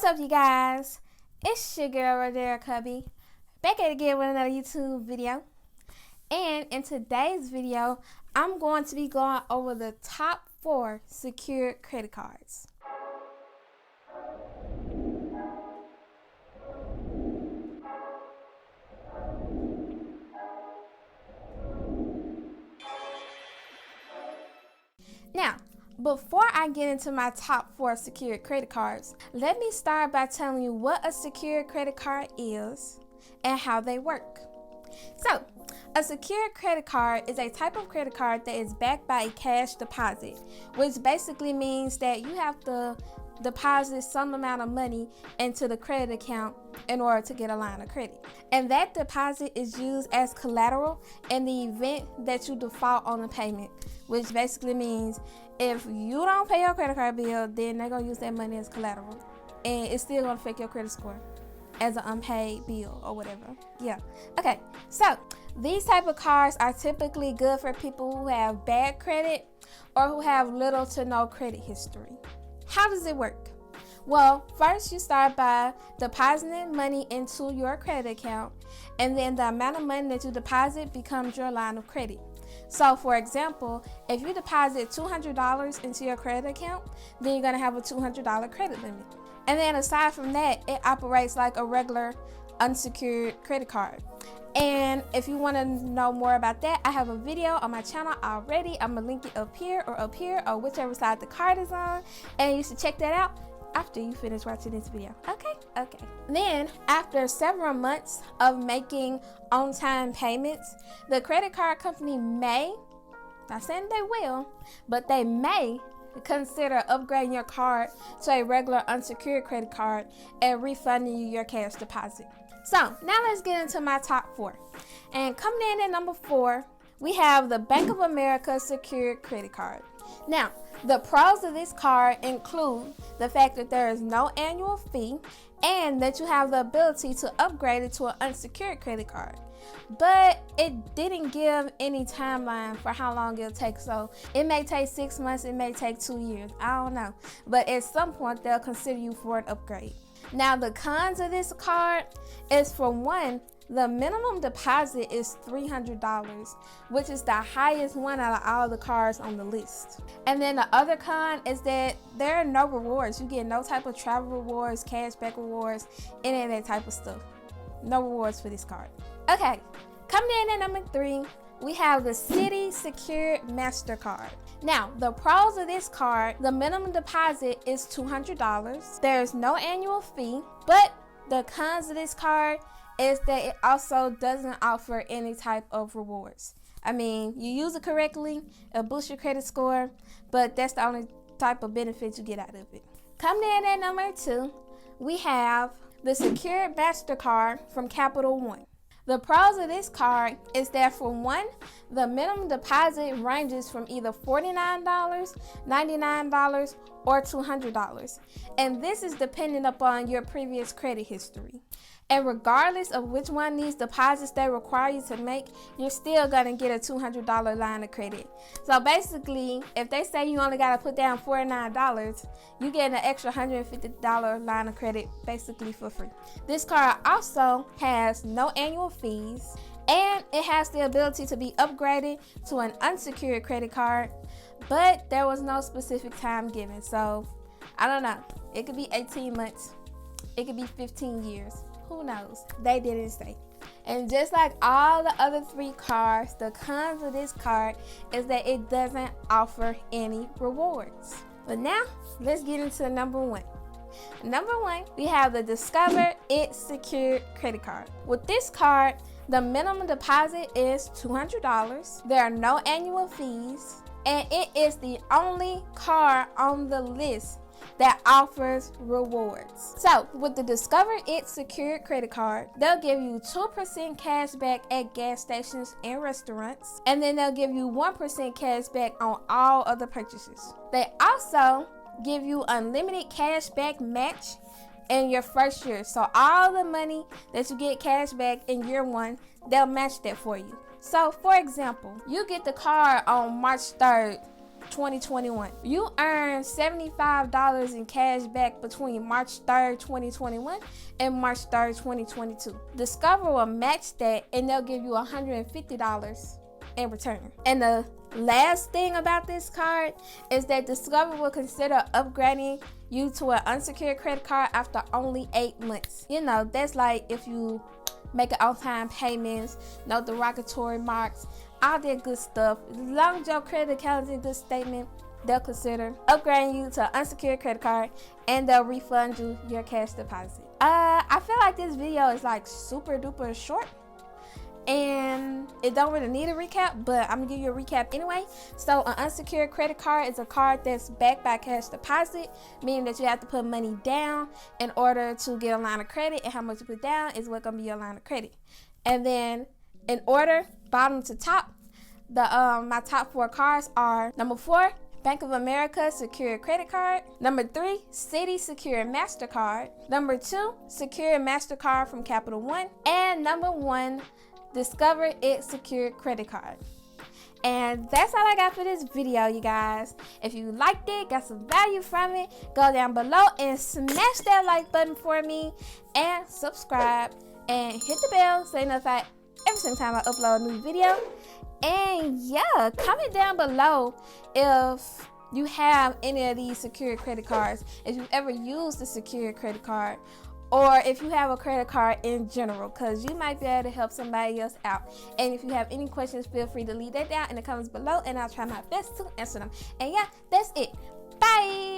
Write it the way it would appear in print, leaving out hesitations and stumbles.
What's up, you guys? It's your girl, Rodera Cubby, back at it again with another YouTube video. And in today's video, I'm going to be going over the top 4 secured credit cards. Now, before I get into my top 4 secured credit cards, let me start by telling you what a secured credit card is and how they work. So, a secured credit card is a type of credit card that is backed by a cash deposit, which basically means that you have to deposit some amount of money into the credit account in order to get a line of credit. And that deposit is used as collateral in the event that you default on the payment, which basically means if you don't pay your credit card bill, then they're going to use that money as collateral. And it's still going to affect your credit score as an unpaid bill or whatever. Yeah. Okay. So these type of cards are typically good for people who have bad credit or who have little to no credit history. How does it work? Well, first you start by depositing money into your credit account, and then the amount of money that you deposit becomes your line of credit. So, for example, if you deposit $200 into your credit account, then you're going to have a $200 credit limit. And then aside from that, it operates like a regular unsecured credit card. And if you want to know more about that, I have a video on my channel already. I'm going to link it up here or whichever side the card is on. And you should check that out after you finish watching this video. Okay. Then, after several months of making on-time payments, the credit card company may, not saying they will, but they may consider upgrading your card to a regular unsecured credit card and refunding you your cash deposit. So, now let's get into my top 4. And coming in at number 4, we have the Bank of America Secured Credit Card. Now, the pros of this card include the fact that there is no annual fee and that you have the ability to upgrade it to an unsecured credit card. But it didn't give any timeline for how long it'll take. So it may take 6 months, it may take 2 years. I don't know. But at some point, they'll consider you for an upgrade. Now, the cons of this card is, for one, the minimum deposit is $300, which is the highest one out of all the cards on the list. And then the other con is that there are no rewards. You get no type of travel rewards, cashback rewards, any of that type of stuff. No rewards for this card. Okay, coming in at number 3, we have the Citi Secured MasterCard. Now, the pros of this card, the minimum deposit is $200. There's no annual fee, but the cons of this card is that it also doesn't offer any type of rewards. I mean, you use it correctly, it'll boost your credit score, but that's the only type of benefit you get out of it. Coming in at number 2, we have the Secured MasterCard from Capital One. The pros of this card is that, for one, the minimum deposit ranges from either $49, $99, or $200. And this is dependent upon your previous credit history. And regardless of which one of these deposits they require you to make, you're still going to get a $200 line of credit. So basically, if they say you only got to put down $49, you get an extra $150 line of credit basically for free. This card also has no annual fees, and it has the ability to be upgraded to an unsecured credit card, but there was no specific time given. So I don't know. It could be 18 months. It could be 15 years. Who knows? They didn't say. And just like all the other 3 cards, the cons of this card is that it doesn't offer any rewards. But now, let's get into number 1. Number 1, we have the Discover It Secured Credit Card. With this card, the minimum deposit is $200. There are no annual fees, and it is the only card on the list that offers rewards. So, with the Discover It Secured Credit Card, they'll give you 2% cash back at gas stations and restaurants, and then they'll give you 1% cash back on all other purchases. They also give you unlimited cash back match in your first year. So all the money that you get cash back in year 1, they'll match that for you. So, for example, you get the card on March 3rd 2021. You earn $75 in cash back between March 3rd, 2021 and March 3rd, 2022. Discover will match that and they'll give you $150 in return. And the last thing about this card is that Discover will consider upgrading you to an unsecured credit card after only 8 months. You know, that's like if you make it on-time payments, no derogatory marks, all that good stuff. As long as your credit account is in good statement, they'll consider upgrading you to an unsecured credit card and they'll refund you your cash deposit. I feel like this video is like super duper short and it don't really need a recap, but I'm gonna give you a recap anyway. So an unsecured credit card is a card that's backed by cash deposit, meaning that you have to put money down in order to get a line of credit, and how much you put down is what's gonna be your line of credit. And then in order, bottom to top, my top 4 cards are: number 4, Bank of America Secured Credit Card. Number 3, Citi Secured MasterCard. Number 2, Secured MasterCard from Capital One. And number 1, Discover It Secured Credit Card. And that's all I got for this video, you guys. If you liked it, got some value from it, go down below and smash that like button for me and subscribe and hit the bell so you're notified every single time I upload a new video. And yeah, comment down below if you have any of these secured credit cards, if you've ever used a secured credit card, or if you have a credit card in general, because you might be able to help somebody else out. And if you have any questions, feel free to leave that down in the comments below and I'll try my best to answer them. And yeah, that's it. Bye.